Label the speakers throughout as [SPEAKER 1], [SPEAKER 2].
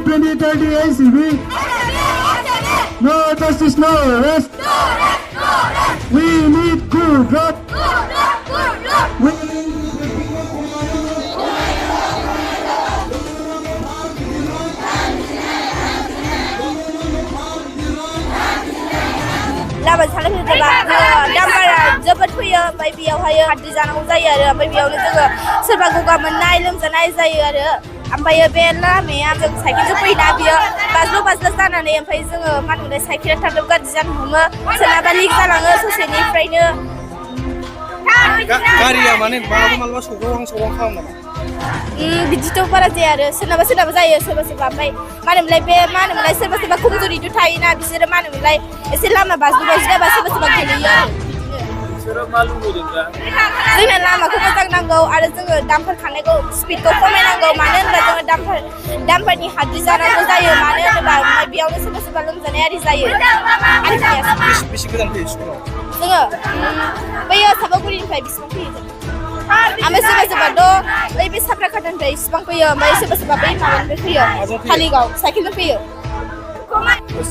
[SPEAKER 1] 2030 ACB. No justice, no arrest. We need good luck. We
[SPEAKER 2] लामा सालायफैयोबा दामबारा जोबोद फैयो ओमफ्राय बेयावहाय हाद्रि जानांगौ जायो आरो ओमफ्राय बेयावनो जोङो सोरबा गगा मोननाय लोमजानाय जायो आरो ओमफ्राय बे लामाया जों साइकेलजों फैयोना बियो बाज्ल' जानानै ओमफ्राय जोङो मा होनोमोनलाय साइकेला थाब गाज्रि जानो हमो सोरनाबा लिक जालाङो ससेनिफ्रायनो
[SPEAKER 3] गारिया माने मालाबा सौग्राव खालामो नामा
[SPEAKER 2] बिदिथ' बारा जाया आरो सोरनाबा जायो सोरबा ओमफ्राय मा होनोमोनलाय सोरबा खमजुरिथ' थायोना बिसोरो मा होनोमोनलाय एसे लामा बाज्ल' जाबा सोरबा गेलेयो आरो जोंनो लामाखौ मोजां नांगौ आरो जोङो दामफोर खारनायखौ स्पिडखौ खमायनांगौ मानो होनोबा जोङो दामफोरनि हाद्रि जानांगौ जायो मानो होनोबा बेयावनो सोरबा लोमजानाय आरि जायो
[SPEAKER 3] बेसे गोजान फैयो स्कुलाव
[SPEAKER 2] जोङो बैयो सापागुरिनिफ्राय बेसेबां फैयो ओमफ्राय सोरबाथ' बै बे साफ्राखाटानिफ्राय इसिबां फैयो ओमफ्राय सोरबा बै माबानिफ्राय फैयो कालिगाव साइकेलजों फैयो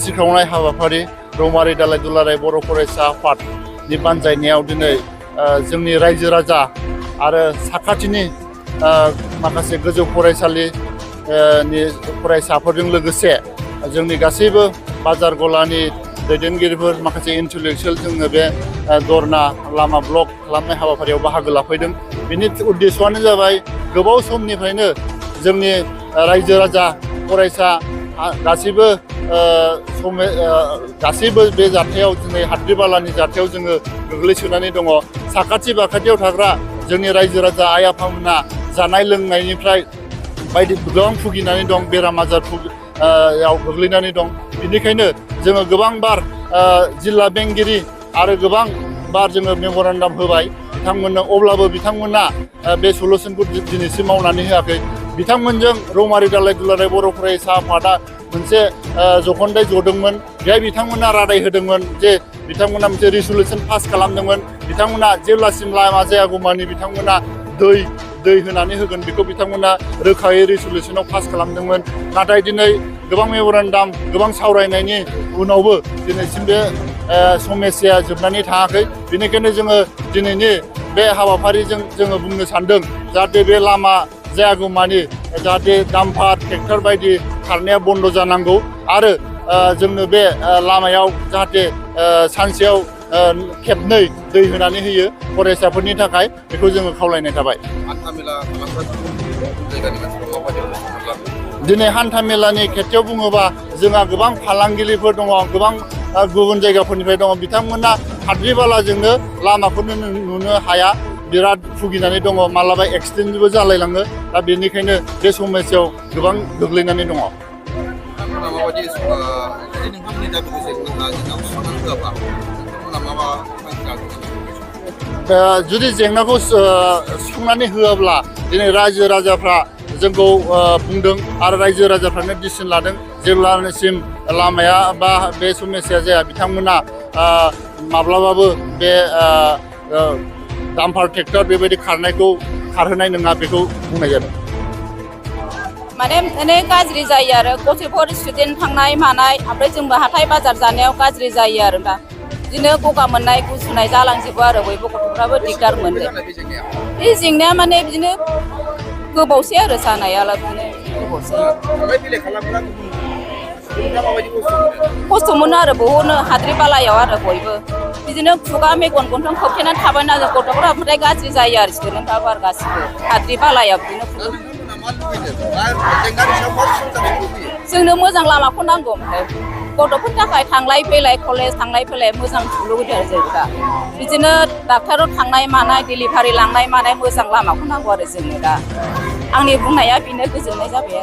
[SPEAKER 4] सिखावनाय हाबाफारि रौमारि दालाय दुलाराय बर' फरायसा आफादनि बानजायनायाव दिनै जोंनि रायजो राजा आरो साखाथिनि माखासे गोजौ फरायसालिनि फरायसाफोरजों लोगोसे जोंनि गासैबो बाजार गलानि दैदेनगिरिफोर माखासे इन्टेलेक्सुयेल जोङो बे धरना लामा ब्लक खालामनाय हाबाफारियाव बाहागो लाफैदों बेनि उद्देश्यआनो जाबाय गोबाव समनिफ्रायनो जोंनि रायजो राजा फरायसा गासैबो बे जाथायाव दिनै हाद्रि बालानि जाथायाव जोङो गोग्लैसोनानै दङ साखाथि बाखाथियाव थाग्रा जोंनि रायजो राजा आइ आफामोना जानाय लोंनायनिफ्राय बायदि गोबां भुगिनानै दं बेराम आजार याव गोग्लैनानै दं बेनिखायनो जोङो गोबां बार जिल्ला बेंगिरि आरो गोबां बार जोङो मेम'रेन्डाम होबाय बिथांमोननो अब्लाबो बिथांमोना बे सलुसनखौ दिनैसिम मावनानै होआखै बिथांमोनजों रौमारि दालाय दुलाराय बर' फरायसा आफादा मोनसे जख'न्दाय जदोंमोन बेहाय बिथांमोना रादाय होदोंमोन जे बिथांमोना मोनसे रिसुलेसन पास खालामदोंमोन बिथांमोना जेब्लासिम लामा जायागौमानि बिथांमोना दै होनानै होगोन बेखौ बिथांमोना रोखायै रिसुलेसनाव पास खालामदोंमोन नाथाय दिनै गोबां मेम'रेन्डाम गोबां सावरायनायनि उनावबो दिनैसिम बे समस्याया जोबनानै थाङाखै बेनिखायनो जोङो दिनैनि बे हाबाफारिजों जोङो बुंनो सानदों जाहाथे बे लामा जायागौमानि जाहाथे डाम्पार ट्रेक्टर बायदि खारनाया बन्द' जानांगौ आरो जोंनो बे लामायाव जाहाथे सानसेयाव खेबनै दै होनानै होयो फरायसाफोरनि थाखाय बेखौ जोङो खावलायनाय थाबाय दिनै हान्था मेलानि खेथ्रआव बुङोबा जोंहा गोबां फालांगिरिफोर दङ गोबां गुबुन जायगाफोरनिफ्राय दङ बिथांमोना हाद्रि बालाजोंनो लामाखौनो नुनो हाया बिराद भुगिनानै दङ मालाबा एक्सिडेन्टबो जालायलाङो दा बेनिखायनो बे समस्यायाव गोबां गोग्लैनानै दङ जुदि जेंनाखौ सुफुंनानै होआब्ला दिनै रायजो राजाफ्रा जोंखौ बुंदों आरो रायजो राजाफ्रानो डिसिसन लादों जेब्लासिम लामाया बा बे समस्या जाया बिथांमोना माब्लाबाबो बे डाम्पार ट्रेक्टर बेबायदि खारनायखौ खारहोनाय नङा बेखौ बुंनाय जादों
[SPEAKER 5] माने गाज्रि जायो आरो गथ'फोर स्टुडेन्ट थांनाय मानाय ओमफ्राय जोंबो हाथाय बाजार जानायाव गाज्रि जायो आरो दा बिदिनो गगा मोननाय गुजुनाय जालांजोबो आरो बयबो गथ'फ्राबो दिगदार मोनो बे जेंनाया माने बिदिनो गोबावसै आरो जानायालाय बिदिनो गोबावसै खस्थ' मोनो आरो बहुदनो हाद्रि बालायाव आरो बयबो बिदिनो खुगा मेगन गन्थं खोबथेनानै थाबायना जों गथ'फोरा ओमफ्राय गाज्रि जायो आरो स्टुडेन्टफ्राबो आरो गासिबो हाद्रि बालायाव बिदिनो जोंनो मोजां लामाखौ नांगौ ओमफ्राय गथ'फोरनि थाखाय थांलाय फैलाय कलेज थांलाय फैलाय मोजां लुगैदों आरो जों दा बिदिनो डाक्टाराव थांनाय मानाय डिलिभारि लांनाय मानाय मोजां लामाखौ नांगौ आरो जोंनो दा आंनि बुंनाया बेनो गोजोननाय जाबाय